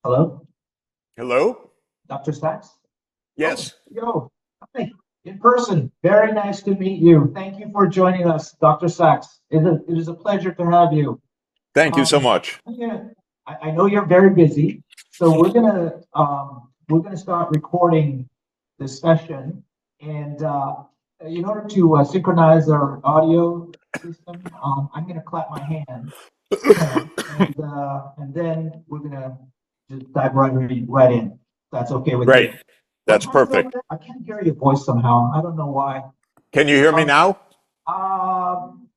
Hello, Hello? Dr. Sachs? Oh, Yes. yo, hi, in person. Very nice to meet you. Thank you for joining us, Dr. Sachs. It is a pleasure to have you. Thank you so Um, much. yeah, I know you're very busy, so we're gonna start recording this session, and in order to synchronize our audio system, I'm gonna clap my hand, and then we're gonna just dive right in. That's okay with Great. you. What That's time is it over perfect. there? I can't hear your voice somehow. I don't know why. Can you hear me Um, now? um,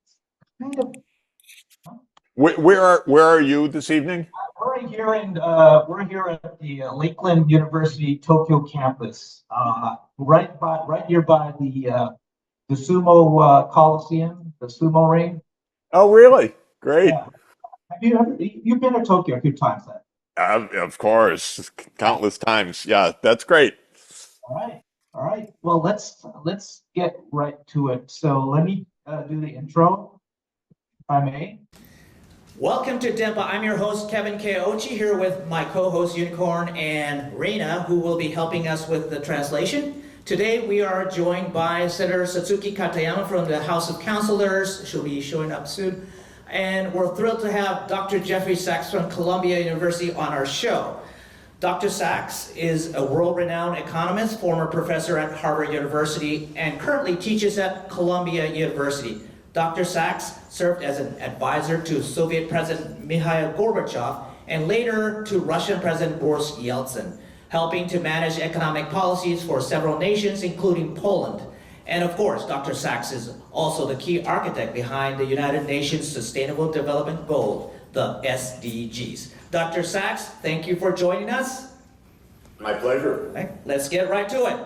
kind of. Where are you this evening? We're here at the Lakeland University Tokyo campus, right nearby the sumo Coliseum, the sumo ring. Oh, really? Great. Yeah. You've been to Tokyo a few times then? Of course, countless times. Yeah, that's great. All right. All right. Well, let's get right to it. So let me do the intro, if I may. Welcome to DEMPA. I'm your host, Kevin Keochi, here with my co-host Unicorn and Reina, who will be helping us with the translation. Today we are joined by Senator Satsuki Katayama from the House of Councilors. She'll be showing up soon. And we're thrilled to have Dr. Jeffrey Sachs from Columbia University on our show. Dr. Sachs is a world-renowned economist, former professor at Harvard University, and currently teaches at Columbia University. Dr. Sachs served as an advisor to Soviet President Mikhail Gorbachev and later to Russian President Boris Yeltsin, helping to manage economic policies for several nations, including Poland. And of course, Dr. Sachs is also the key architect behind the United Nations Sustainable Development Goal, the SDGs. Dr. Sachs, thank you for joining us. My pleasure. Right, let's get right to it.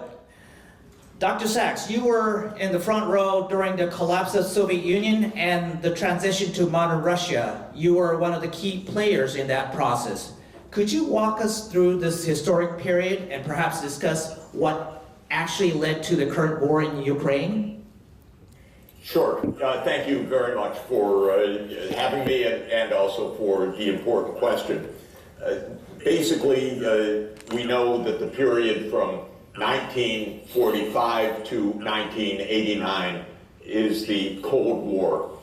Dr. Sachs, you were in the front row during the collapse of the Soviet Union and the transition to modern Russia. You were one of the key players in that process. Could you walk us through this historic period and perhaps discuss what actually led to the current war in Ukraine? Sure. Thank you very much for having me and also for the important question. Basically, we know that the period from 1945 to 1989 is the Cold War,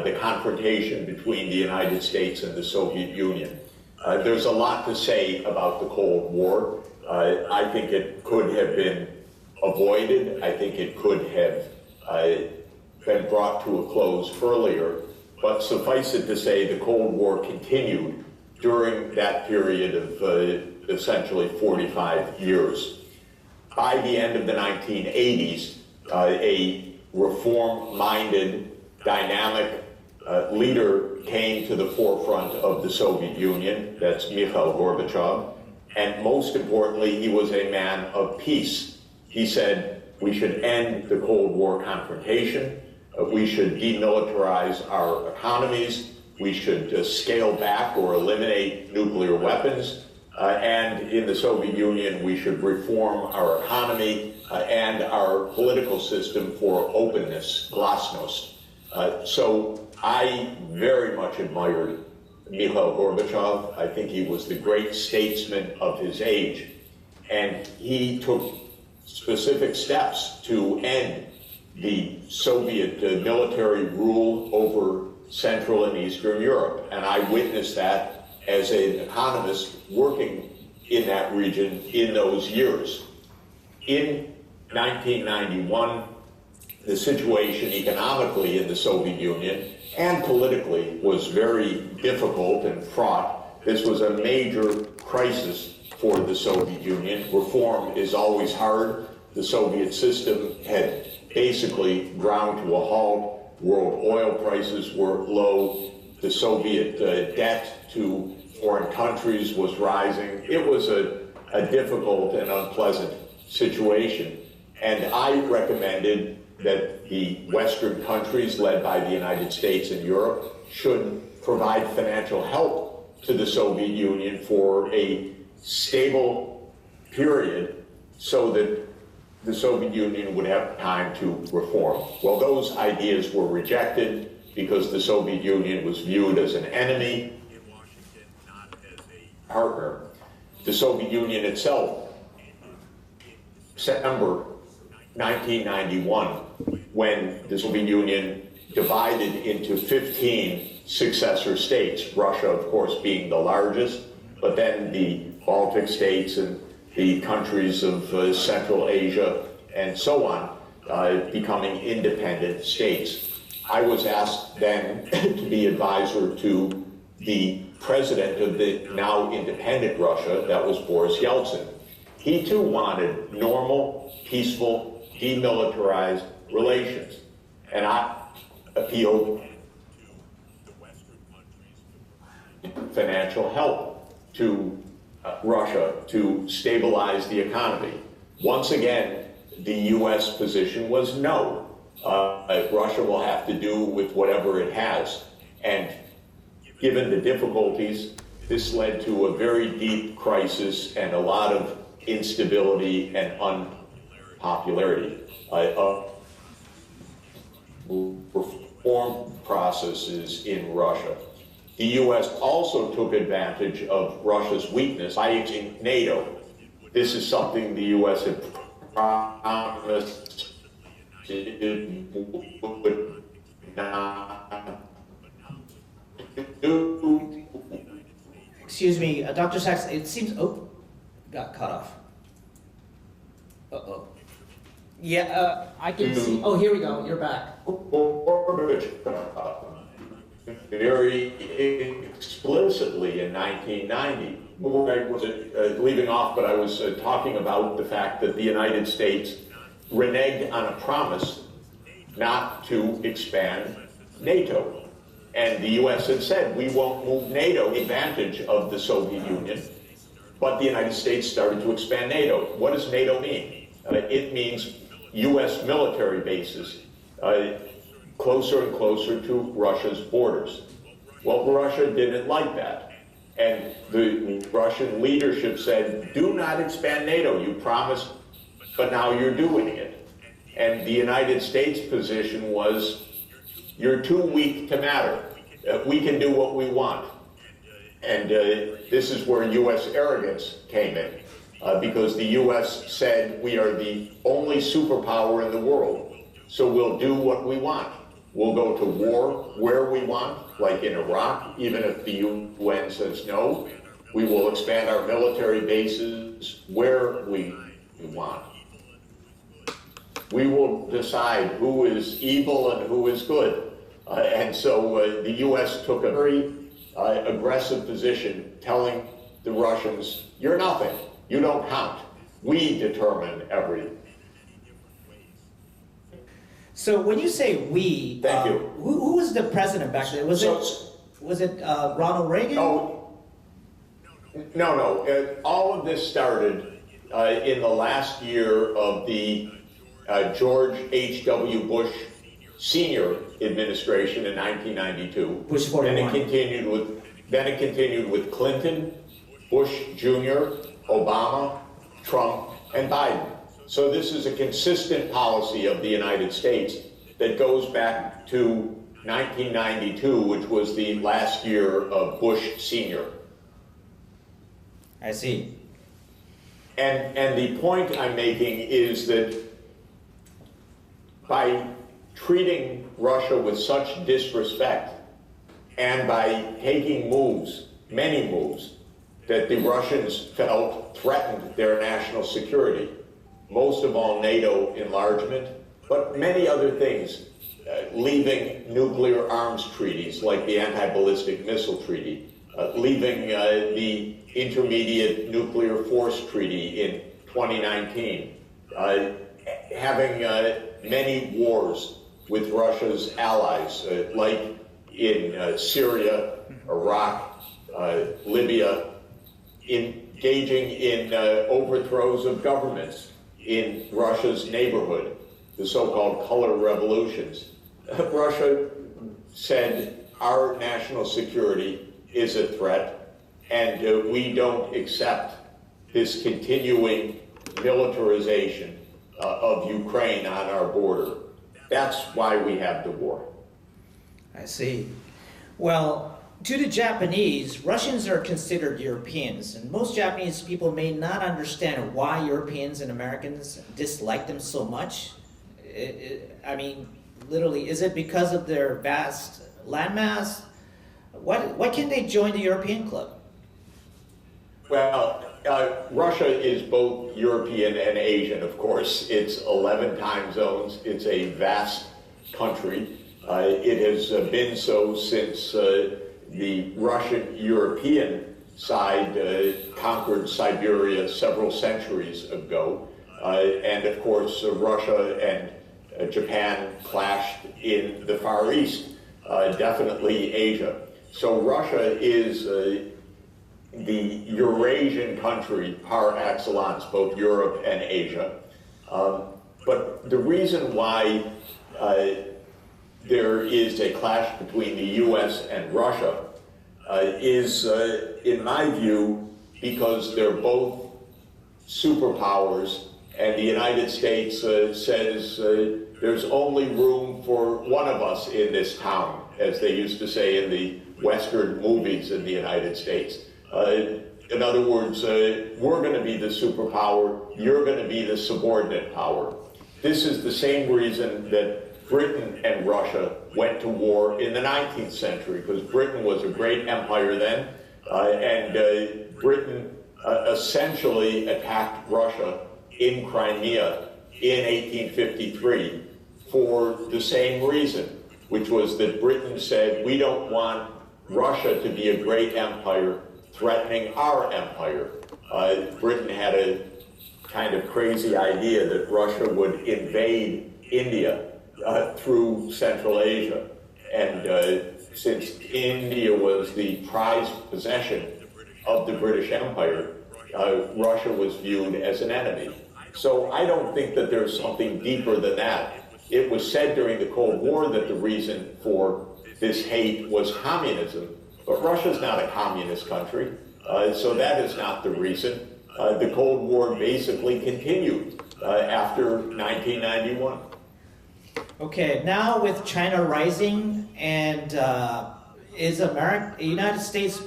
the confrontation between the United States and the Soviet Union. There's a lot to say about the Cold War. I think it could have been avoided. I think it could have been brought to a close earlier, but suffice it to say the Cold War continued during that period of essentially 45 years. By the end of the 1980s, a reform-minded, dynamic leader came to the forefront of the Soviet Union. That's Mikhail Gorbachev. And most importantly, he was a man of peace. He said, we should end the Cold War confrontation. We should demilitarize our economies. We should scale back or eliminate nuclear weapons. And in the Soviet Union, we should reform our economy and our political system for openness, glasnost. So I very much admired Mikhail Gorbachev. I think he was the great statesman of his age. And he took specific steps to end the Soviet military rule over Central and Eastern Europe. And I witnessed that as an economist working in that region in those years. In 1991, the situation economically in the Soviet Union and politically was very difficult and fraught. This was a major crisis for the Soviet Union. Reform is always hard. The Soviet system had basically ground to a halt. World oil prices were low. The Soviet debt to foreign countries was rising. It was a difficult and unpleasant situation. And I recommended that the Western countries, led by the United States and Europe, should provide financial help to the Soviet Union for a stable period so that the Soviet Union would have time to reform. Well, those ideas were rejected because the Soviet Union was viewed as an enemy in Washington, not as a partner. the Soviet Union itself, September 1991, when the Soviet Union divided into 15 successor states, Russia, of course, being the largest, but then the Baltic states and the countries of Central Asia and so on, becoming independent states. I was asked then to be advisor to the president of the now independent Russia, that was Boris Yeltsin. He too wanted normal, peaceful, demilitarized relations. And I appealed financial help to Russia to stabilize the economy. Once again, the U.S. position was no. Russia will have to do with whatever it has. And given the difficulties, this led to a very deep crisis and a lot of instability and unpopularity. Reform processes in Russia. The U.S. also took advantage of Russia's weakness by using NATO. This is something the U.S. had promised it would not do. Excuse me, Dr. Sachs, it seems, oh, got cut off. Uh-oh. Yeah, I can see, oh, here we go, you're back. Very explicitly in 1990. I was leaving off, but I was talking about the fact that the United States reneged on a promise not to expand NATO. And the U.S. had said, we won't move NATO advantage of the Soviet Union, but the United States started to expand NATO. What does NATO mean? It means U.S. military bases closer and closer to Russia's borders. Well, Russia didn't like that. And the Russian leadership said, do not expand NATO. You promised, but now you're doing it. And the United States position was, you're too weak to matter. We can do what we want. And this is where U.S. arrogance came in, because the U.S. said, we are the only superpower in the world, so we'll do what we want. We'll go to war where we want, like in Iraq, even if the UN says no. We will expand our military bases where we want. We will decide who is evil and who is good. And so the U.S. took a very aggressive position telling the Russians, you're nothing, you don't count. We determine everything. So when you say we, Thank you. Who was the president back then? Was it Ronald Reagan? No. All of this started in the last year of the George H.W. Bush Senior administration in 1992. Bush 41. Then it continued with Clinton, Bush Jr., Obama, Trump, and Biden. So this is a consistent policy of the United States that goes back to 1992, which was the last year of Bush Sr. I see. And the point I'm making is that by treating Russia with such disrespect and by taking moves, many moves, that the Russians felt threatened their national security, most of all NATO enlargement, but many other things, leaving nuclear arms treaties like the Anti-Ballistic Missile Treaty, leaving the Intermediate Nuclear Force Treaty in 2019, having many wars with Russia's allies, like in Syria, Iraq, Libya, engaging in overthrows of governments in Russia's neighborhood, the so-called color revolutions. Russia said our national security is a threat, and we don't accept this continuing militarization of Ukraine on our border. That's why we have the war. I see. Well, To the Japanese, Russians are considered Europeans, and most Japanese people may not understand why Europeans and Americans dislike them so much. I mean, literally, is it because of their vast landmass? Why can't they join the European club? Well, Russia is both European and Asian, of course. It's 11 time zones. It's a vast country. It has been so since the Russian-European side conquered Siberia several centuries ago. And of course, Russia and Japan clashed in the Far East, definitely Asia. So Russia is the Eurasian country par excellence, both Europe and Asia. But the reason why there is a clash between the US and Russia is, in my view, because they're both superpowers, and the United States says there's only room for one of us in this town, as they used to say in the Western movies in the United States. In other words, we're going to be the superpower, you're going to be the subordinate power. This is the same reason that Britain and Russia went to war in the 19th century, because Britain was a great empire then, and Britain essentially attacked Russia in Crimea in 1853 for the same reason, which was that Britain said, we don't want Russia to be a great empire threatening our empire. Britain had a kind of crazy idea that Russia would invade India through Central Asia. And since India was the prized possession of the British Empire, Russia was viewed as an enemy. So I don't think that there's something deeper than that. It was said during the Cold War that the reason for this hate was communism, but Russia's not a communist country, so that is not the reason. The Cold War basically continued after 1991. Okay, now with China rising, and is United States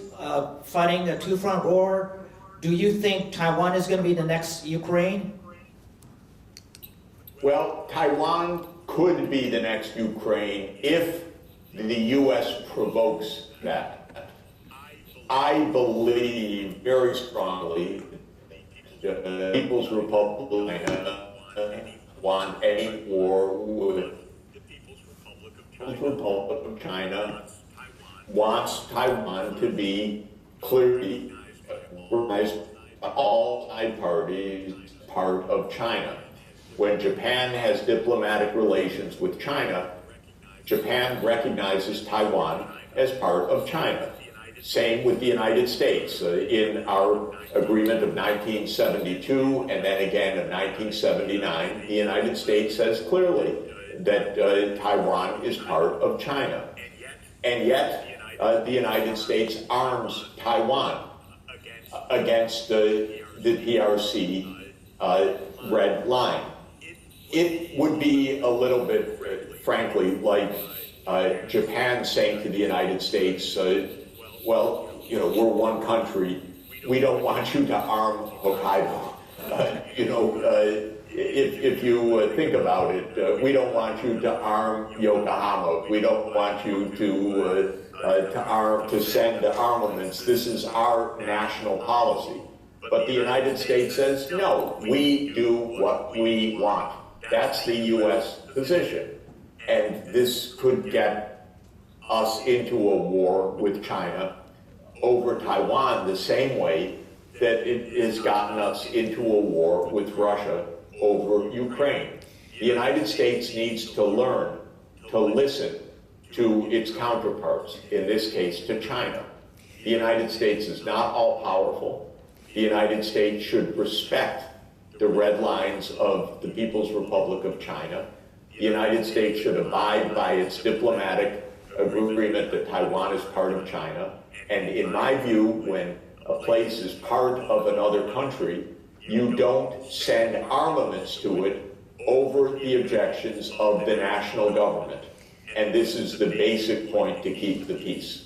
fighting a two-front war? Do you think Taiwan is going to be the next Ukraine? Well, Taiwan could be the next Ukraine if the U.S. provokes that. I believe very strongly the People's Republic of China want a war with the People's Republic of China, wants Taiwan to be clearly recognized by all side parties part of China. When Japan has diplomatic relations with China, Japan recognizes Taiwan as part of China. Same with the United States. In our agreement of 1972 and then again of 1979, the United States says clearly that Taiwan is part of China. And yet, the United States arms Taiwan against the PRC red line. It would be a little bit, frankly, like Japan saying to the United States, well, you know, we're one country. We don't want you to arm Hokkaido. If you think about it, we don't want you to arm Yokohama. We don't want you to send armaments. This is our national policy. But the United States says, no, we do what we want. That's the U.S. position. And this could get us into a war with China over Taiwan the same way that it has gotten us into a war with Russia over Ukraine. The United States needs to learn to listen to its counterparts, in this case to China. The United States is not all-powerful. The United States should respect the red lines of the People's Republic of China. The United States should abide by its diplomatic agreement that Taiwan is part of China. And in my view, when a place is part of another country, you don't send armaments to it over the objections of the national government. And this is the basic point to keep the peace.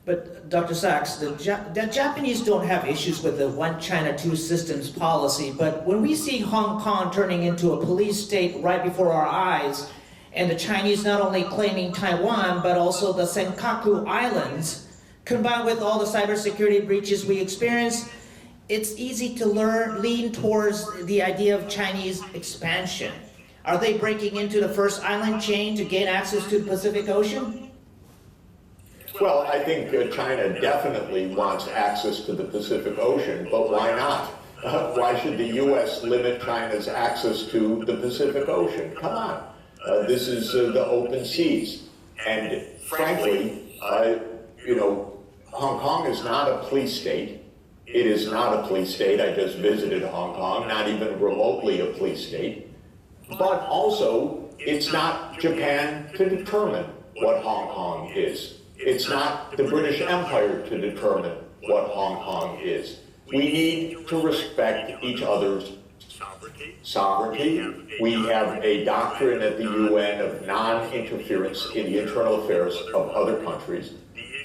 But Dr. Sachs, the Japanese don't have issues with the one China, two systems policy, but when we see Hong Kong turning into a police state right before our eyes, and the Chinese not only claiming Taiwan, but also the Senkaku Islands, combined with all the cybersecurity breaches we experience, it's easy to lean towards the idea of Chinese expansion. Are they breaking into the first island chain to gain access to the Pacific Ocean? Well, I think China definitely wants access to the Pacific Ocean, but why not? Why should the U.S. limit China's access to the Pacific Ocean? Come on. This is the open seas. And frankly, Hong Kong is not a police state. It is not a police state. I just visited Hong Kong, not even remotely a police state. But also, it's not Japan to determine what Hong Kong is. It's not the British Empire to determine what Hong Kong is. We need to respect each other's sovereignty. We have a doctrine at the UN of non-interference in the internal affairs of other countries.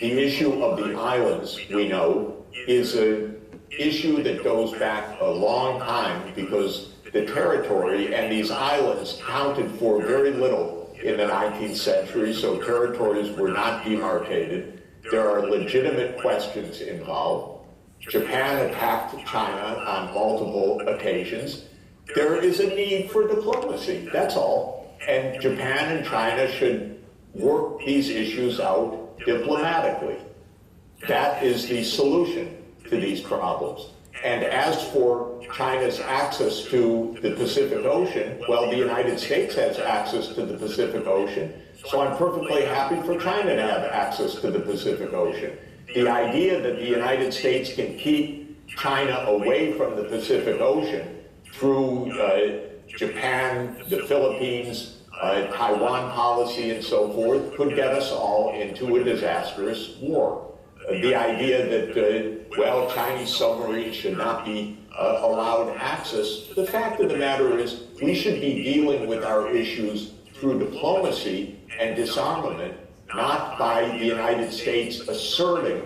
The issue of the islands, we know, is an issue that goes back a long time because the territory and these islands counted for very little in the 19th century, so territories were not demarcated. There are legitimate questions involved. Japan attacked China on multiple occasions. There is a need for diplomacy, that's all. And Japan and China should work these issues out diplomatically. That is the solution to these problems. And as for China's access to the Pacific Ocean, well, the United States has access to the Pacific Ocean, so I'm perfectly happy for China to have access to the Pacific Ocean. The idea that the United States can keep China away from the Pacific Ocean through Japan, the Philippines, Taiwan policy, and so forth, could get us all into a disastrous war. The idea that, Chinese submarines should not be allowed access, the fact of the matter is we should be dealing with our issues through diplomacy and disarmament, not by the United States asserting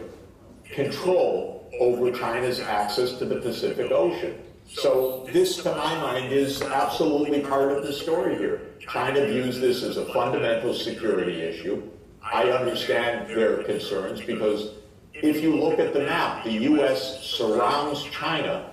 control over China's access to the Pacific Ocean. So this, to my mind, is absolutely part of the story here. China views this as a fundamental security issue. I understand their concerns because if you look at the map, the U.S. surrounds China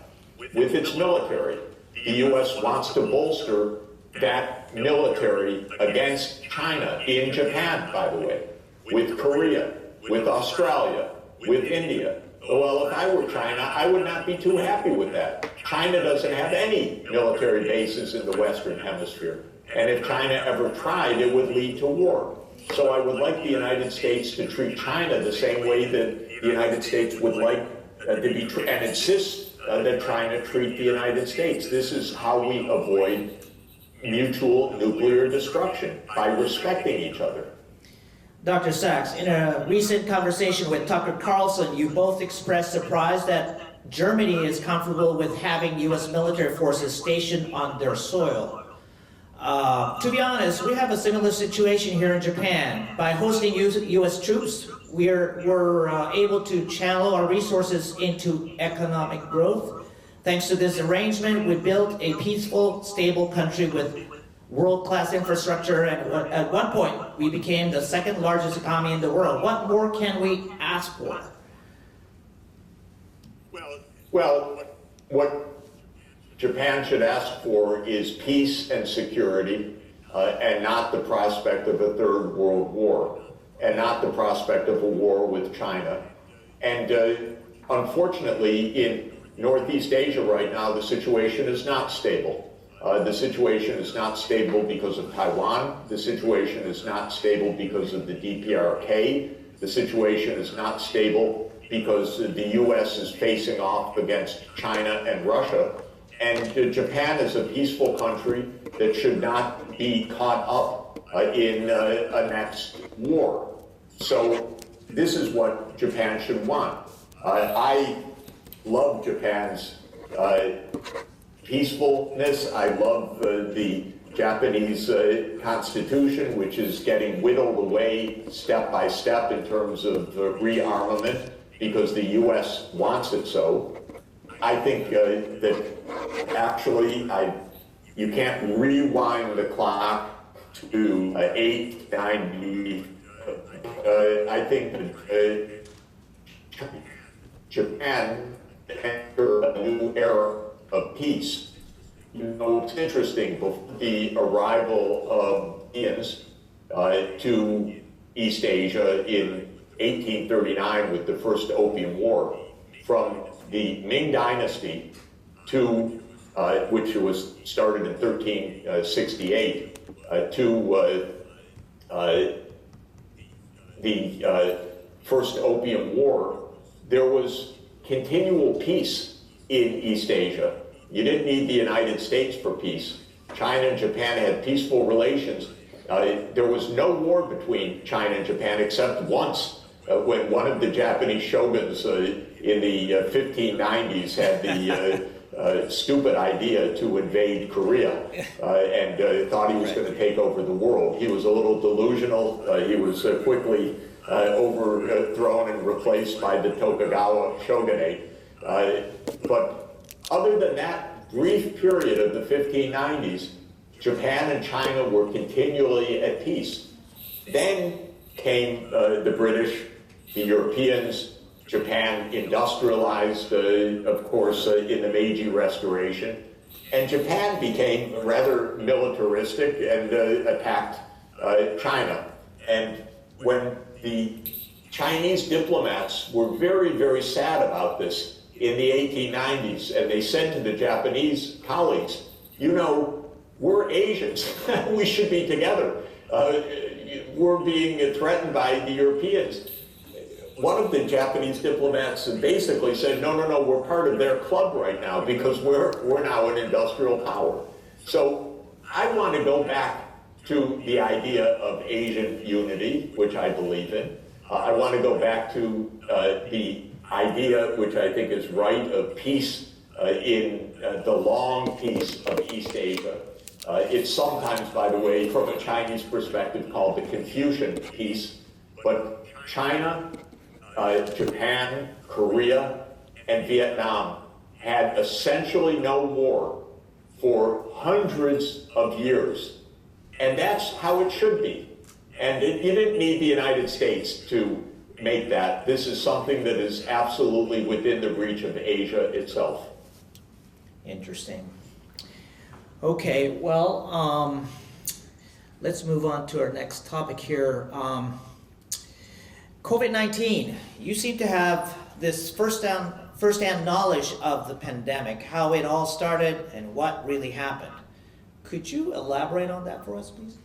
with its military. The U.S. wants to bolster that military against China, in Japan, by the way, with Korea, with Australia, with India. Well, if I were China, I would not be too happy with that. China doesn't have any military bases in the Western Hemisphere. And if China ever tried, it would lead to war. So I would like the United States to treat China the same way that the United States would like to be, and insist that China treat the United States. This is how we avoid mutual nuclear destruction, by respecting each other. Dr. Sachs, in a recent conversation with Tucker Carlson, you both expressed surprise that Germany is comfortable with having U.S. military forces stationed on their soil. To be honest, we have a similar situation here in Japan. By hosting U.S. troops, we're able to channel our resources into economic growth. Thanks to this arrangement, we built a peaceful, stable country with world-class infrastructure, and at one point, we became the second largest economy in the world. What more can we ask for? Well, what Japan should ask for is peace and security, and not the prospect of a third world war, and not the prospect of a war with China. And unfortunately, in Northeast Asia right now, the situation is not stable. The situation is not stable because of Taiwan. The situation is not stable because of the DPRK. The situation is not stable because the U.S. is facing off against China and Russia. And Japan is a peaceful country that should not be caught up in a next war. So this is what Japan should want. I love Japan's peacefulness. I love the Japanese constitution, which is getting whittled away step by step in terms of rearmament because the U.S. wants it so. I think that actually you can't rewind the clock to 890. I think that Japan entered a new era of peace. You know, it's interesting, before the arrival of Europeans to East Asia in 1839 with the First Opium War, from the Ming Dynasty to, which was started in 1368, to the First Opium War, there was continual peace in East Asia. You didn't need the United States for peace. China and Japan had peaceful relations. There was no war between China and Japan except once, when one of the Japanese shoguns in the 1590s had the stupid idea to invade Korea and thought he was going to take over the world. He was a little delusional. He was quickly overthrown and replaced by the Tokugawa shogunate. But other than that brief period of the 1590s, Japan and China were continually at peace. Then came the British, the Europeans. Japan industrialized, of course, in the Meiji Restoration. And Japan became rather militaristic and attacked China. And when the Chinese diplomats were very, very sad about this in the 1890s, and they said to the Japanese colleagues, you know, we're Asians, we should be together. We're being threatened by the Europeans. One of the Japanese diplomats basically said, no, we're part of their club right now because we're now an industrial power. So I want to go back to the idea of Asian unity, which I believe in. I want to go back to the idea, which I think is right, of peace in the long peace of East Asia. It's sometimes, by the way, from a Chinese perspective, called the Confucian peace. But China, Japan, Korea, and Vietnam had essentially no war for hundreds of years. And that's how it should be. And you didn't need the United States to make that. This is something that is absolutely within the reach of Asia itself. Interesting. Okay, well, let's move on to our next topic here. COVID-19. You seem to have this first-hand knowledge of the pandemic, how it all started and what really happened. Could you elaborate on that for us, please?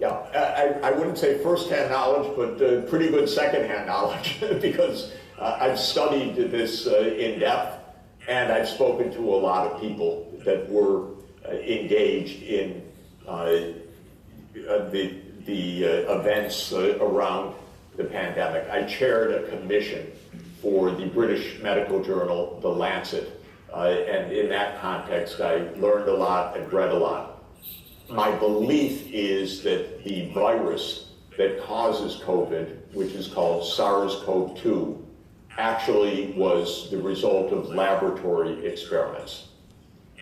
Yeah, I wouldn't say first-hand knowledge, but pretty good second-hand knowledge because I've studied this in depth, and I've spoken to a lot of people that were engaged in the events around the pandemic. I chaired a commission for the British medical journal, The Lancet, and in that context, I learned a lot and read a lot. My belief is that the virus that causes COVID, which is called SARS-CoV-2, actually was the result of laboratory experiments.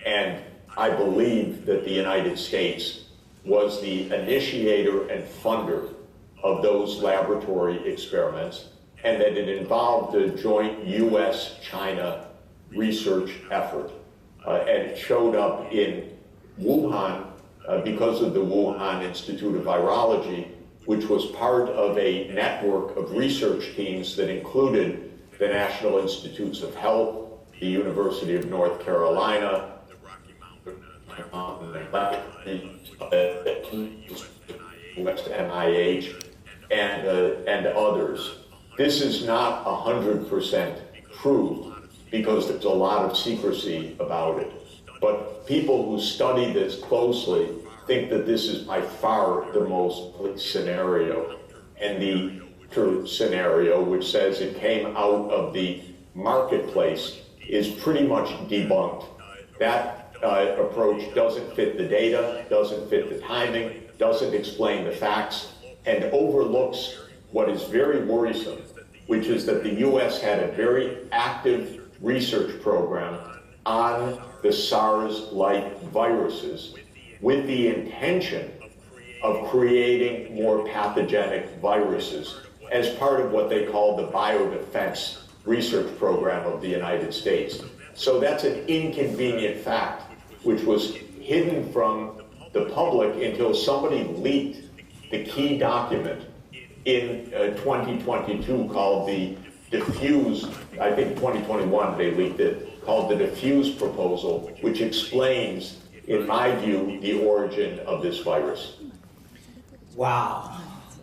And I believe that the United States was the initiator and funder of those laboratory experiments, and that it involved a joint US-China research effort. And it showed up in Wuhan because of the Wuhan Institute of Virology, which was part of a network of research teams that included the National Institutes of Health, the University of North Carolina, NIH, and others. This is not 100% proved because there's a lot of secrecy about it. But people who study this closely think that this is by far the most likely scenario. And the true scenario, which says it came out of the marketplace, is pretty much debunked. That approach doesn't fit the data, doesn't fit the timing, doesn't explain the facts, and overlooks what is very worrisome, which is that the U.S. had a very active research program on the SARS-like viruses with the intention of creating more pathogenic viruses as part of what they call the biodefense research program of the United States. So that's an inconvenient fact, which was hidden from the public until somebody leaked the key document in 2022 called the Diffuse, I think 2021 they leaked it, called the Diffuse proposal, which explains, in my view, the origin of this virus. Wow.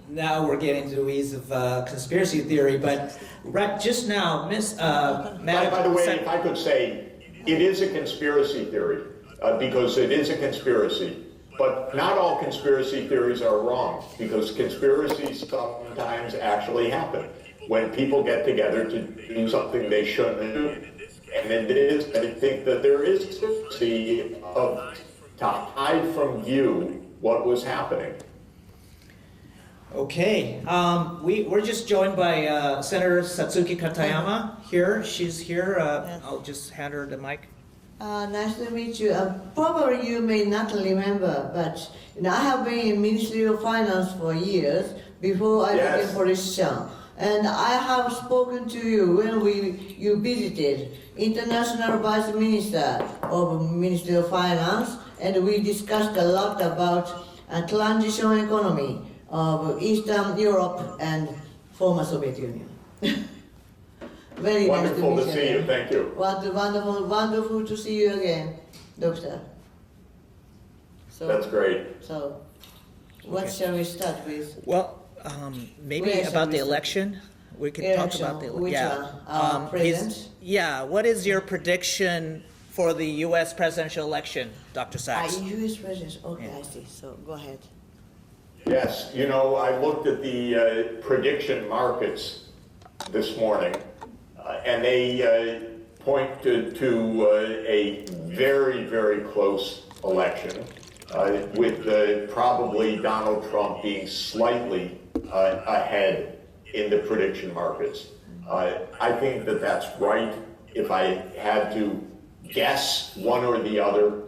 Now we're getting to the weeds of conspiracy theory, but right just now, By the way, if I could say, it is a conspiracy theory, because it is a conspiracy, but not all conspiracy theories are wrong, because conspiracies sometimes actually happen when people get together to do something they shouldn't do. And it is, I think that there is to hide from view what was happening. Okay, we're just joined by Senator Satsuki Katayama here. She's here. I'll just hand her the mic. Nice to meet you. Probably you may not remember, but I have been in Ministry of Finance for years before I became politician. And I have spoken to you when you visited International Vice Minister of Ministry of Finance, and we discussed a lot about a transition economy of Eastern Europe and former Soviet Union. Very Wonderful nice to see you. Thank you. Wonderful to see you again, Doctor. So, That's great. So, what shall we start with? Well, maybe Where about shall the we election. We can talk about the Which yeah. one? President? Yeah. What is your prediction for the U.S. presidential election, Dr. Sachs? U.S. president. Okay, Yeah. I see. So go ahead. Yes, you know, I looked at the prediction markets this morning, and they point to a very, very close election, with probably Donald Trump being slightly ahead in the prediction markets. I think that that's right. If I had to guess one or the other,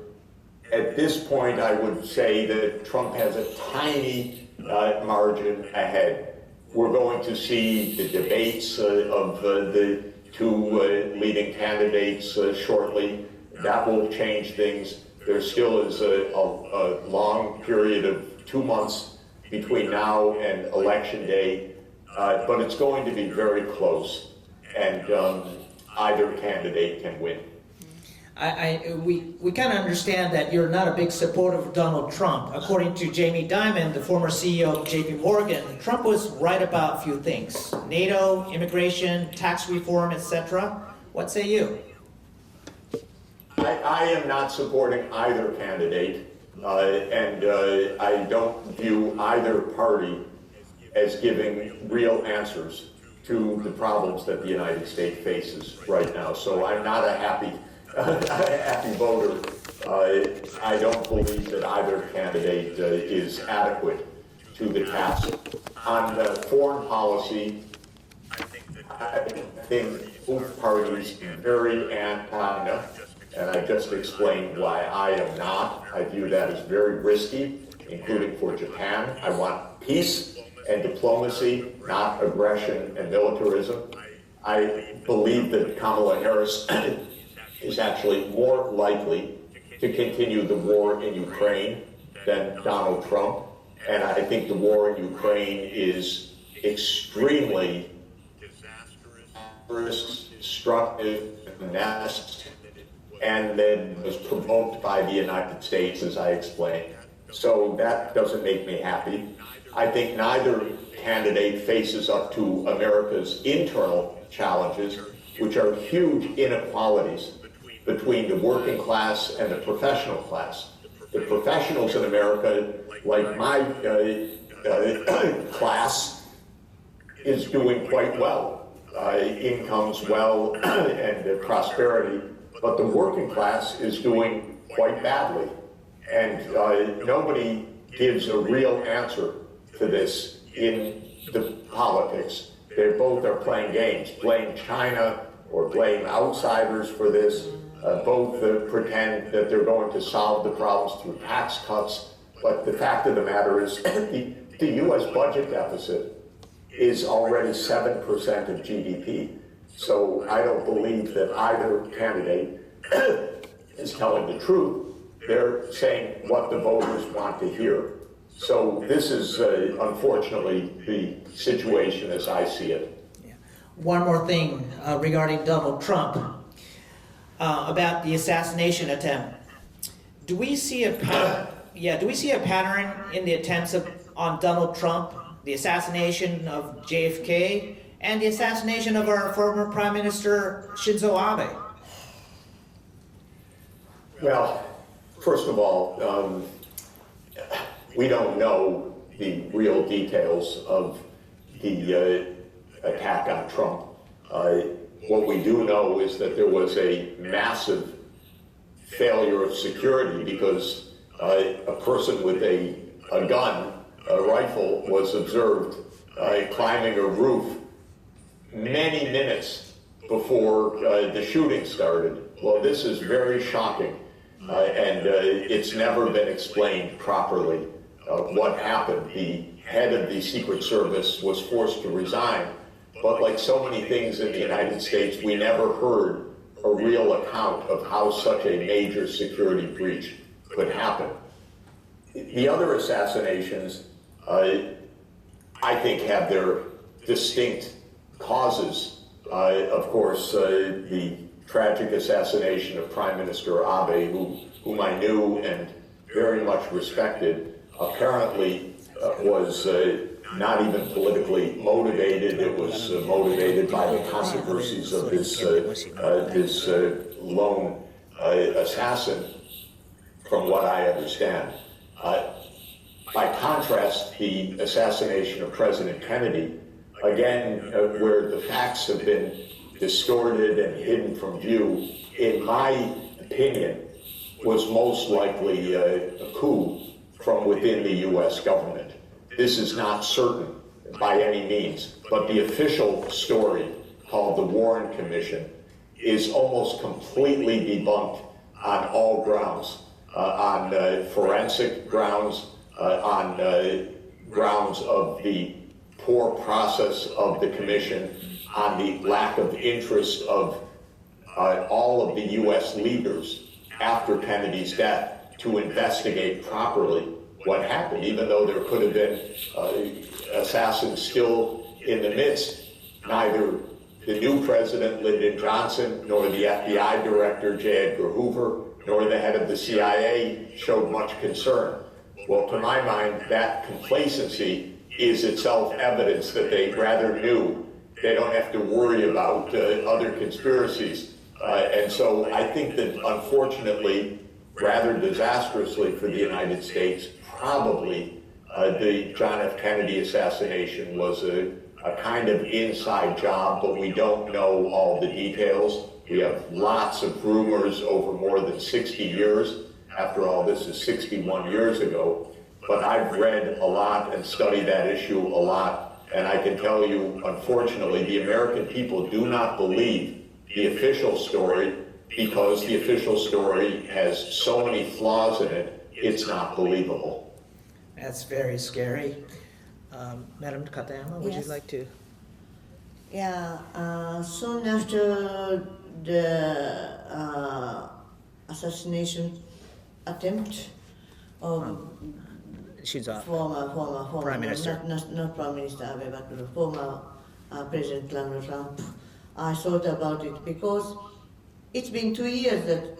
at this point, I would say that Trump has a tiny margin ahead. We're going to see the debates of the two leading candidates shortly. That will change things. There still is a long period of 2 months between now and Election Day, but it's going to be very close, and either candidate can win. We kind of understand that you're not a big supporter of Donald Trump. According to Jamie Dimon, the former CEO of JP Morgan, Trump was right about a few things: NATO, immigration, tax reform, etc. What say you? I am not supporting either candidate, and I don't view either party as giving real answers to the problems that the United States faces right now. So I'm not a happy voter. I don't believe that either candidate is adequate to the task. On foreign policy, I think both parties are very anti-China, and I just explained why I am not. I view that as very risky, including for Japan. I want peace and diplomacy, not aggression and militarism. I believe that Kamala Harris is actually more likely to continue the war in Ukraine than Donald Trump. And I think the war in Ukraine is extremely destructive, nasty, and then was provoked by the United States, as I explained. So that doesn't make me happy. I think neither candidate faces up to America's internal challenges, which are huge inequalities between the working class and the professional class. The professionals in America, like my class, is doing quite well. Income's well and prosperity, but the working class is doing quite badly. And nobody gives a real answer to this in the politics. They both are playing games, blame China or blame outsiders for this. Both pretend that they're going to solve the problems through tax cuts. But the fact of the matter is the U.S. budget deficit is already 7% of GDP. So I don't believe that either candidate is telling the truth. They're saying what the voters want to hear. So this is, unfortunately, the situation as I see it. Yeah. One more thing regarding Donald Trump, about the assassination attempt. Do we see a pattern in the attempts on Donald Trump, the assassination of JFK, and the assassination of our former Prime Minister Shinzo Abe? Well, first of all, we don't know the real details of the attack on Trump. What we do know is that there was a massive failure of security because a person with a gun, a rifle, was observed climbing a roof many minutes before the shooting started. Well, this is very shocking, and it's never been explained properly what happened. The head of the Secret Service was forced to resign, but like so many things in the United States, we never heard a real account of how such a major security breach could happen. The other assassinations, I think, have their distinct causes. Of course, the tragic assassination of Prime Minister Abe, whom I knew and very much respected, apparently was not even politically motivated. It was motivated by the controversies of this lone assassin, from what I understand. By contrast, the assassination of President Kennedy, again, where the facts have been distorted and hidden from view, in my opinion, was most likely a coup from within the U.S. government. This is not certain by any means, but the official story, called the Warren Commission, is almost completely debunked on all grounds, on forensic grounds, on grounds of the poor process of the commission, on the lack of interest of all of the U.S. leaders after Kennedy's death to investigate properly what happened, even though there could have been assassins still in the midst. Neither the new president, Lyndon Johnson, nor the FBI director, J. Edgar Hoover, nor the head of the CIA showed much concern. Well, to my mind, that complacency is itself evidence that they rather knew they don't have to worry about other conspiracies. And so I think that, unfortunately, rather disastrously for the United States, probably the John F. Kennedy assassination was a kind of inside job, but we don't know all the details. We have lots of rumors over more than 60 years. After all, this is 61 years ago. But I've read a lot and studied that issue a lot. And I can tell you, unfortunately, the American people do not believe the official story because the official story has so many flaws in it, it's not believable. That's very scary. Madam Katayama, would you Yes. like to? Yeah, soon after the assassination attempt of Shinzo former Prime Minister. not Prime Minister Abe, but the former President Donald Trump, I thought about it because it's been 2 years that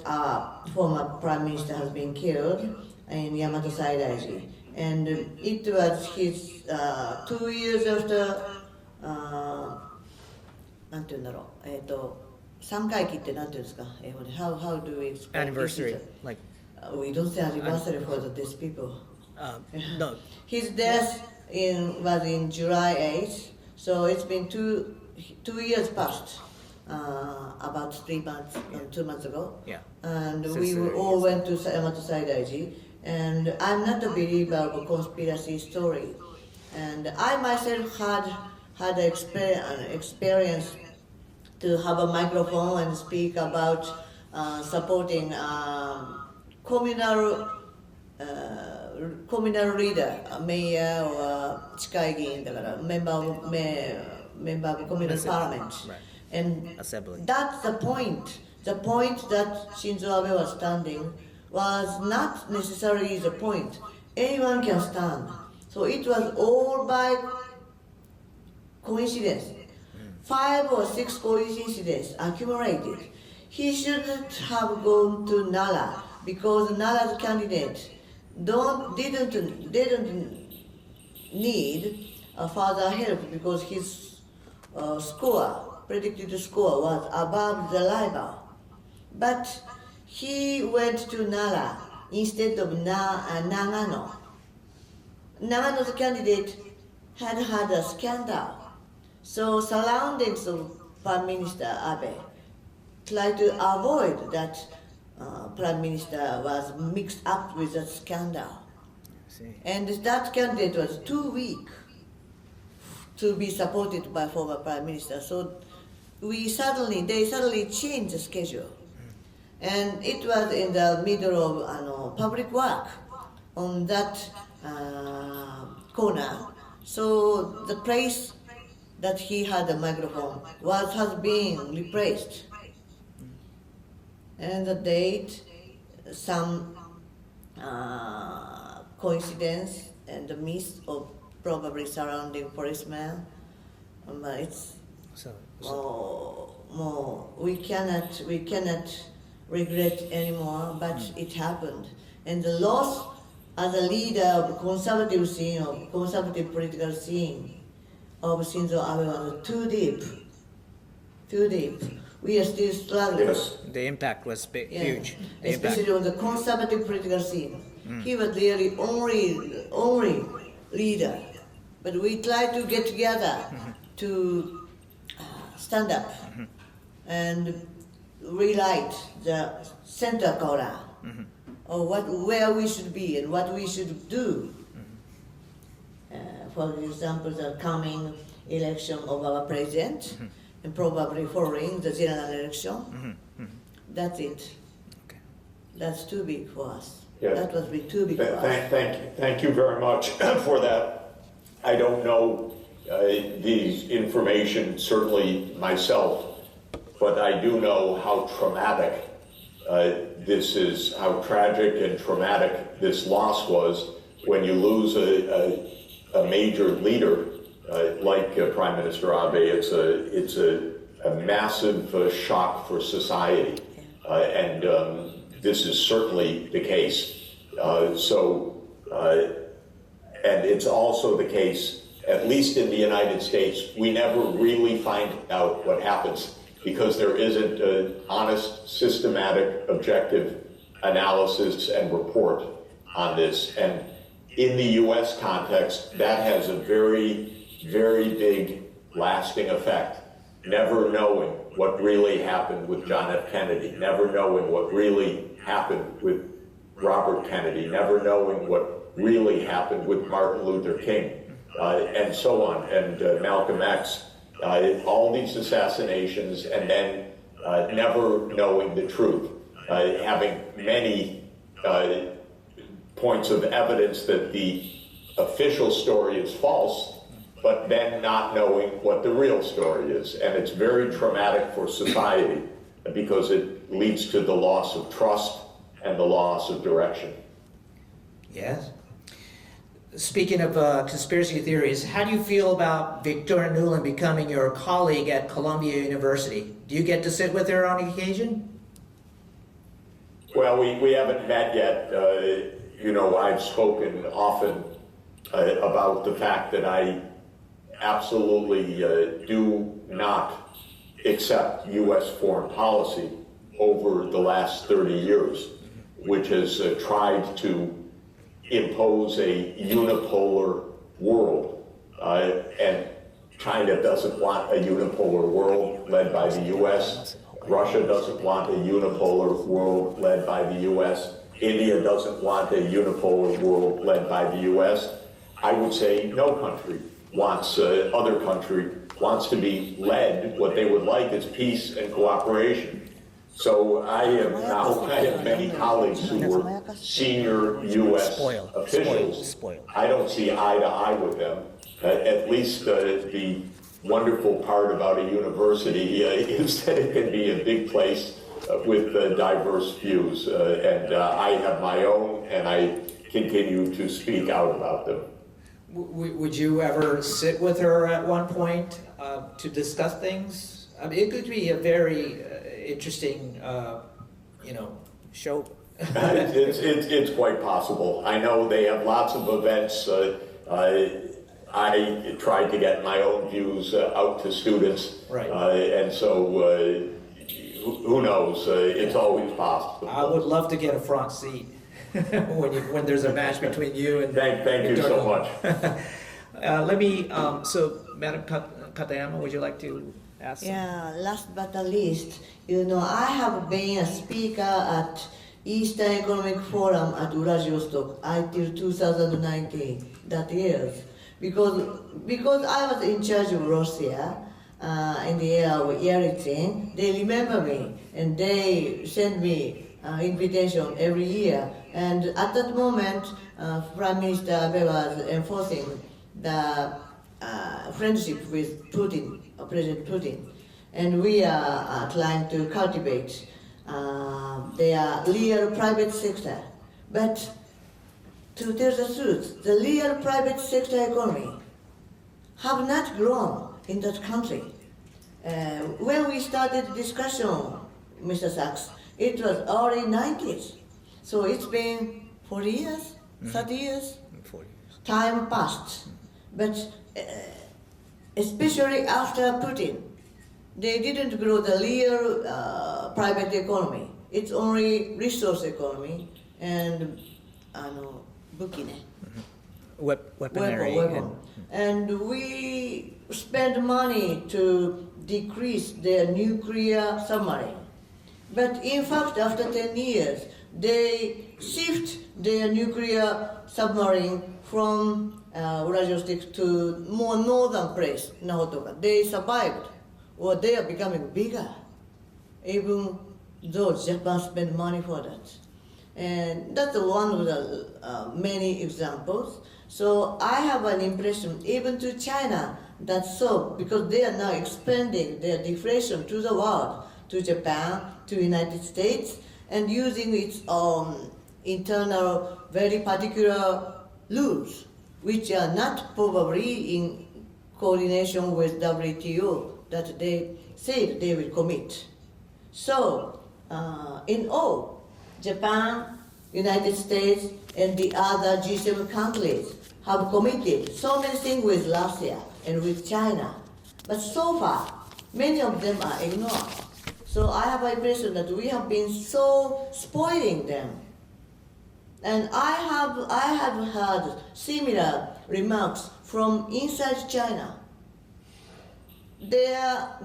former Prime Minister has been killed in Yamato Saidaiji, and it was his 2 years after なんて言うんだろう、3回忌ってなんて言うんですか、英語で。How do we explain Anniversary, this? like We don't say anniversary for these people. no. His death was in July 8th, so it's been two years past, about 3 months, 2 months ago. Yeah. And Since we all went to Yamato Saidaiji, and I'm not a believer of a conspiracy story. And I myself had experience to have a microphone and speak about supporting communal leader, mayor or 近い議員だから member of communal parliament. Right. And Assembly. that's the point. The point that Shinzo Abe was standing was not necessarily the point. Anyone can stand. So it was all by coincidence. 5 or 6 coincidences accumulated. He shouldn't have gone to Nara because Nara's candidate didn't need further help because his predicted score was above the rival. But he went to Nara instead of Nagano. Nagano's candidate had a scandal. So surroundings of Prime Minister Abe tried to avoid that Prime Minister was mixed up with that scandal. And that candidate was too weak to be supported by former Prime Minister. So they suddenly changed the schedule. And it was in the middle of public work on that corner. So the place that he had a microphone has been replaced. And the date, some coincidence and the myth of probably surrounding policeman. It's we cannot regret anymore, but it happened. And the loss as a leader of conservative scene, of conservative political scene of Shinzo Abe was too deep. We are still struggling. Yes. The impact was Yeah. huge. The Especially impact. on the conservative political scene. He was really only leader. But we tried to get together to stand up and rewrite the center corner of where we should be and what we should do. For example, the coming election of our president and probably following the general election. That's it. Okay. That's too big for us. Yeah. That was too big for us. Thank you very much for that. I don't know these information, certainly myself, but I do know how traumatic this is, how tragic and traumatic this loss was when you lose a major leader like Prime Minister Abe. It's a massive shock for society, and this is certainly the case. And it's also the case, at least in the United States, we never really find out what happens because there isn't an honest, systematic, objective analysis and report on this. And in the US context, that has a very, very big lasting effect. Never knowing what really happened with John F. Kennedy, never knowing what really happened with Robert Kennedy, never knowing what really happened with Martin Luther King, and so on, and Malcolm X, all these assassinations, and then never knowing the truth, having many points of evidence that the official story is false, but then not knowing what the real story is. And it's very traumatic for society because it leads to the loss of trust and the loss of direction. Yes. Speaking of conspiracy theories, how do you feel about Victoria Nuland becoming your colleague at Columbia University? Do you get to sit with her on occasion? Well, we haven't met yet. I've spoken often about the fact that I absolutely do not accept U.S. foreign policy over the last 30 years, which has tried to impose a unipolar world. And China doesn't want a unipolar world led by the U.S. Russia doesn't want a unipolar world led by the U.S. India doesn't want a unipolar world led by the U.S. I would say no country wants, other country wants to be led. What they would like is peace and cooperation. So I have many colleagues who were senior U.S. officials. I don't see eye to eye with them. At least the wonderful part about a university is that it can be a big place with diverse views. And I have my own, and I continue to speak out about them. Would you ever sit with her at one point to discuss things? I mean, it could be a very interesting, show. It's quite possible. I know they have lots of events. I tried to get my own views out to students. Right. And so, who knows? It's always possible. I would love to get a front seat when there's a match between you and. Thank you so much. Let me. So, Madam Katayama, would you like to ask? Yeah, last but not least, I have been a speaker at Eastern Economic Forum at Vladivostok until 2019, that years. Because I was in charge of Russia in the era of Yeltsin, they remember me and they send me invitation every year. And at that moment, Prime Minister Abe was enforcing the friendship with Putin, President Putin. And we are trying to cultivate their real private sector. But to tell the truth, the real private sector economy have not grown in that country. When we started discussion, Mr. Sachs, it was early 90s. So it's been 40 years, 30 years. 40 years. Time passed. But especially after Putin, they didn't grow the real private economy. It's only resource economy and Weaponry. weapon. And we spend money to decrease their nuclear submarine. But in fact, after 10 years, they shift their nuclear submarine from Vladivostok to more northern place, Nahotoka. They survived, or they are becoming bigger, even though Japan spent money for that. And that's one of the many examples. So I have an impression, even to China, that's so, because they are now expanding their deflation to the world, to Japan, to United States, and using its own internal, very particular rules, which are not probably in coordination with WTO that they said they will commit. So, in all, Japan, United States, and the other G7 countries have committed so many things with Russia and with China. But so far, many of them are ignored. So I have an impression that we have been so spoiling them. And I have heard similar remarks from inside China. Their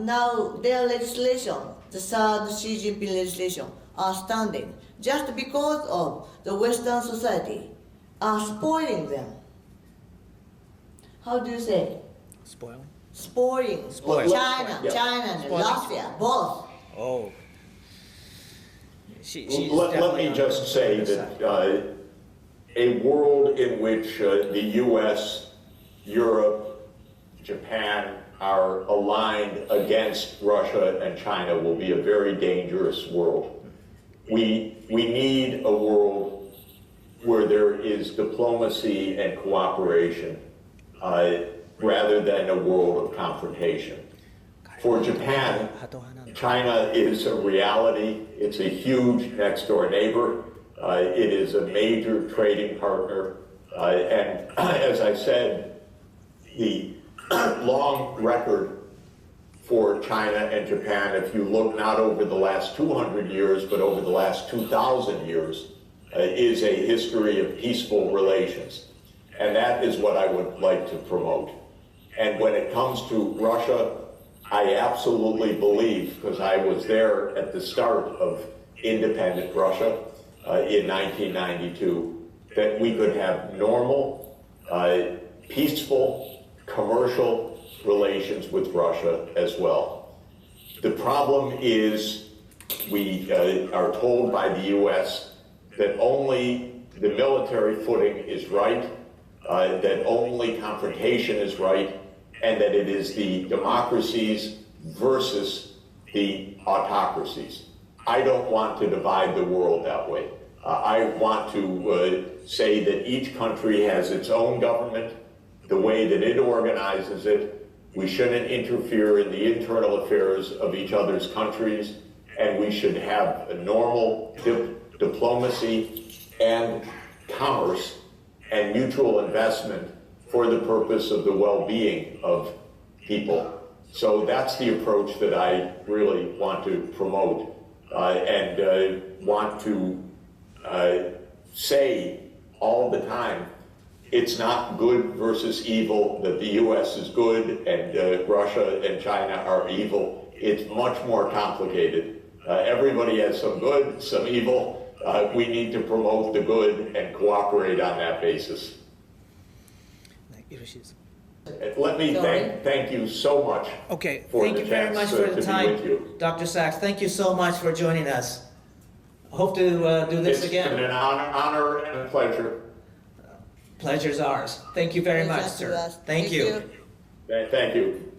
legislation, the third Xi Jinping legislation, are standing just because of the Western society are spoiling them. How do you say? Spoiling? Spoiling. Spoil. China and Spoiling. Russia, both. Oh. Let me just say that a world in which the U.S., Europe, Japan are aligned against Russia and China will be a very dangerous world. We need a world where there is diplomacy and cooperation rather than a world of confrontation. For Japan, China is a reality. It's a huge next-door neighbor. It is a major trading partner. And as I said, the long record for China and Japan, if you look not over the last 200 years, but over the last 2,000 years, is a history of peaceful relations. And that is what I would like to promote. And when it comes to Russia, I absolutely believe, because I was there at the start of independent Russia in 1992, that we could have normal, peaceful, commercial relations with Russia as well. The problem is we are told by the U.S. that only the military footing is right, that only confrontation is right, and that it is the democracies versus the autocracies. I don't want to divide the world that way. I want to say that each country has its own government, the way that it organizes it. We shouldn't interfere in the internal affairs of each other's countries, and we should have a normal diplomacy and commerce and mutual investment for the purpose of the well-being of people. So that's the approach that I really want to promote and want to say all the time. It's not good versus evil, that the U.S. is good and Russia and China are evil. It's much more complicated. Everybody has some good, some evil. We need to promote the good and cooperate on that basis. Let me thank you so much. Okay, for thank the you very much chance for to the be time. with you. Dr. Sachs, thank you so much for joining us. Hope to do this It's again. been an honor and a pleasure. Pleasure's ours. Thank you very much, Thanks to sir. us. Thank you. Thank you.